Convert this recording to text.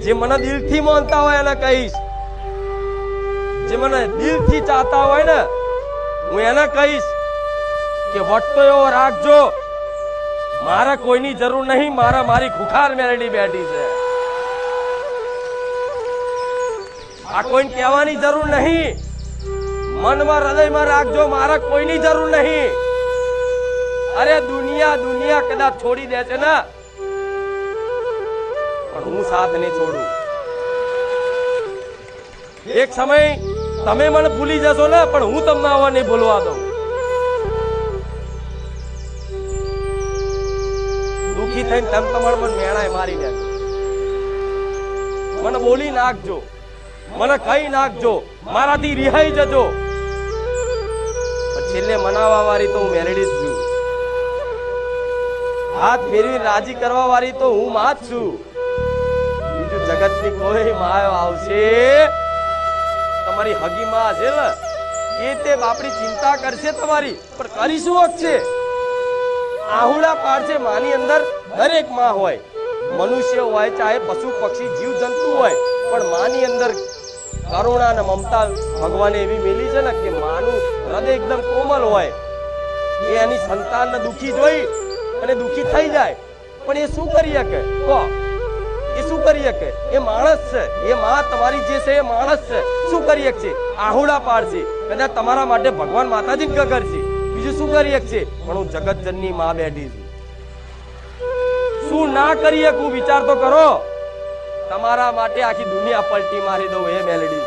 જે મને દિલથી માનતા હોય એને કહીશ, જે મને દિલથી ચાહતા હોય ને હું એને કહીશ કે વટતો એવો રાખજો, મારે કોઈની જરૂર નહીં, મારી ખુખાર મેલડી બેઠી છે, આ કોઈને કહેવાની જરૂર નહીં, મનમાં હૃદયમાં રાખજો, મારે કોઈની જરૂર નહીં. અરે દુનિયા કદાચ છોડી દે છે ને પણ હું સાથ નહીં છોડું. એક સમય તમે મને ભૂલી જશો ને પણ હું તમને આવા નહીં ભૂલવા દઉં. દુખી થઈને તમે તમારા મને મેણાય મારી દે, મને બોલી નાખજો, મને કઈ નાખજો, મારાથી રિહાઈ જજો, છેલ્લે મનાવવા વાળી તો હું મેલડી જ છું, હાથ ફેરવી રાજી કરવા વાળી તો હું માં જ છું. બીજું જગતની કોઈ માં આવશે તમારી હગી માં હશે ને એ તે બાપડી ચિંતા કરશે તમારી, પણ કરીશું જ છે. આહુડા પાડશે માની અંદર દરેક માં હોય, મનુષ્ય હોય ચાહે પશુ પક્ષી જીવ જંતુ હોય, પણ માની અંદર કરુણા અને મમતા ભગવાને એવી મેલી છે ને કે માનું હૃદય એકદમ કોમલ હોય. એ એની સંતાનને દુખી જોઈ અને દુખી થઈ જાય, પણ એ શું કરી શકે? કહો, એ શું કરી શકે? એ માણસ છે, એ માં તમારી જે છે એ માણસ છે, શું કરી શકશે? આહુડા પાડશે, કદાચ તમારા માટે ભગવાન માતાજી કરશે, બીજું શું કરી શકશે? પણ હું જગતજનની માં બેઠી છું, શું ના કરી શકું વિચાર તો કરો. તમારા માટે આખી દુનિયા પલટી મારી દઉં એ મેલડી.